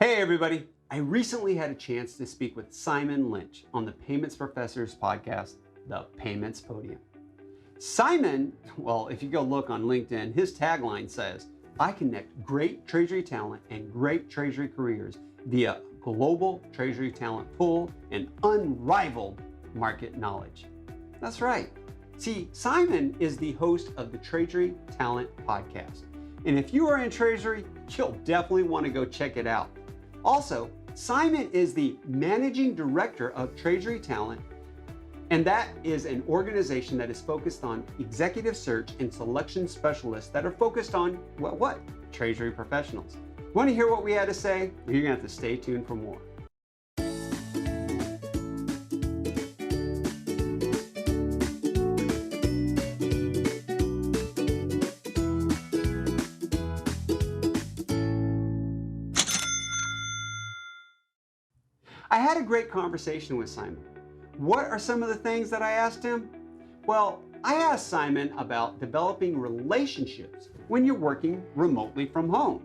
Hey everybody, I recently had a chance to speak with Simon Lynch on the Payments Professor's podcast, The Payments Podium. Simon, well, if you go look on LinkedIn, his tagline says, I connect great Treasury talent and great Treasury careers via global Treasury talent pool and unrivaled market knowledge. That's right. See, Simon is the host of the Treasury Talent Podcast. And if you are in Treasury, you'll definitely want to go check it out. Also, Simon is the managing director of Treasury Talent, and that is an organization that is focused on executive search and selection specialists that are focused on, what? Treasury professionals. Want to hear what we had to say? You're going to have to stay tuned for more. I had a great conversation with Simon. What are some of the things that I asked him? Well, I asked Simon about developing relationships when you're working remotely from home.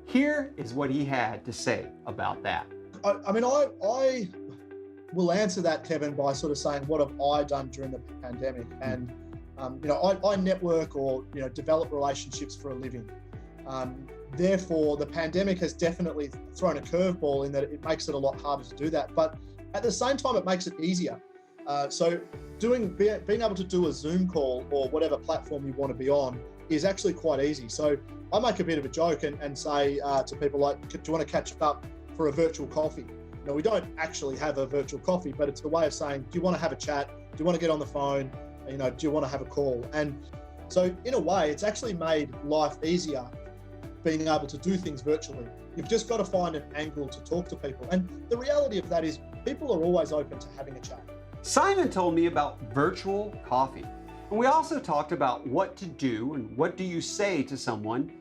Here is what he had to say about that. I will answer that, Kevin, by sort of saying, what have I done during the pandemic? And, I network or, develop relationships for a living. Therefore, the pandemic has definitely thrown a curveball in that it makes it a lot harder to do that. But at the same time, it makes it easier. So being able to do a Zoom call or whatever platform you want to be on is actually quite easy. So I make a bit of a joke and say to people like, do you want to catch up for a virtual coffee? Now, we don't actually have a virtual coffee, but it's a way of saying, do you want to have a chat? Do you want to get on the phone? Do you want to have a call? And so in a way, it's actually made life easier being able to do things virtually. You've just got to find an angle to talk to people. And the reality of that is people are always open to having a chat. Simon told me about virtual coffee. And we also talked about what to do and what do you say to someone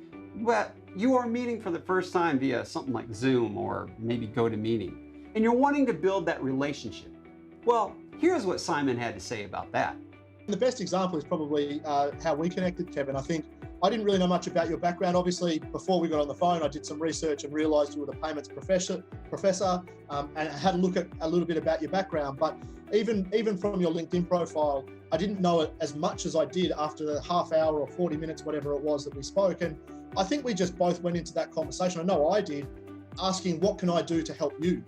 that you are meeting for the first time via something like Zoom or maybe GoToMeeting, and you're wanting to build that relationship. Well, here's what Simon had to say about that. The best example is probably how we connected, Kevin. I think I didn't really know much about your background. Obviously, before we got on the phone, I did some research and realized you were the payments professor, and had a look at a little bit about your background. But even from your LinkedIn profile, I didn't know it as much as I did after the half hour or 40 minutes, whatever it was that we spoke. And I think we just both went into that conversation. I know I did, asking, what can I do to help you?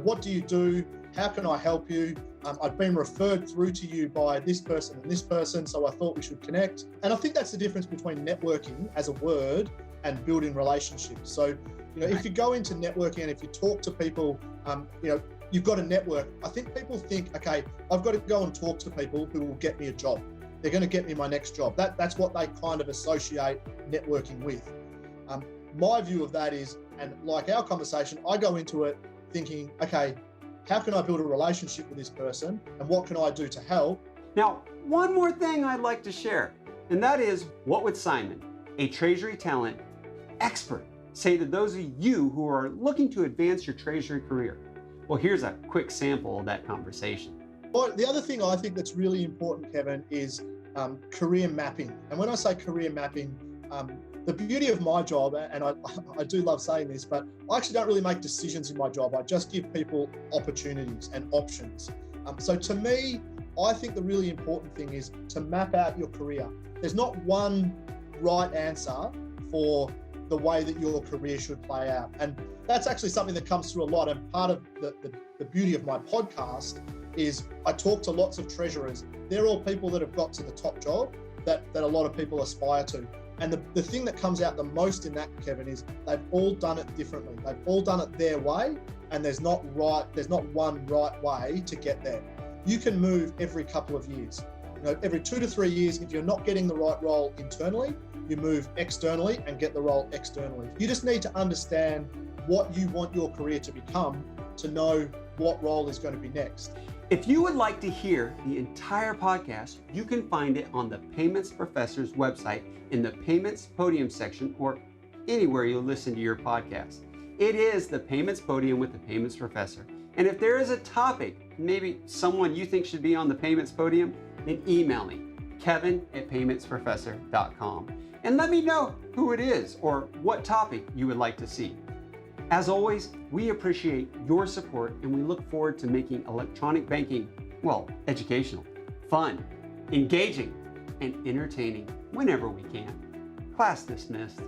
What do you do? How can I help you? I've been referred through to you by this person and this person, so I thought we should connect. And I think that's the difference between networking as a word and building relationships. So, if you go into networking and if you talk to people, you've got a network. I think people think, okay, I've got to go and talk to people who will get me a job. They're going to get me my next job. That's what they kind of associate networking with. My view of that is, and like our conversation, I go into it thinking, okay, how can I build a relationship with this person and what can I do to help? Now, one more thing I'd like to share, and that is, what would Simon, a Treasury talent expert, say to those of you who are looking to advance your Treasury career? Well, here's a quick sample of that conversation. Well, the other thing I think that's really important, Kevin, is career mapping. And when I say career mapping, the beauty of my job, and I do love saying this, but I actually don't really make decisions in my job. I just give people opportunities and options. So to me, I think the really important thing is to map out your career. There's not one right answer for the way that your career should play out. And that's actually something that comes through a lot. And part of the beauty of my podcast is I talk to lots of treasurers. They're all people that have got to the top job that a lot of people aspire to. And the thing that comes out the most in that, Kevin, is they've all done it differently. They've all done it their way, and there's not one right way to get there. You can move every couple of years. Every 2 to 3 years, if you're not getting the right role internally, you move externally and get the role externally. You just need to understand what you want your career to become to know what role is going to be next. If you would like to hear the entire podcast, you can find it on the Payments Professor's website in the Payments Podium section or anywhere you listen to your podcast. It is the Payments Podium with the Payments Professor. And if there is a topic, maybe someone you think should be on the Payments Podium, then email me, kevin@paymentsprofessor.com, and let me know who it is or what topic you would like to see. As always, we appreciate your support and we look forward to making electronic banking, well, educational, fun, engaging, and entertaining whenever we can. Class dismissed.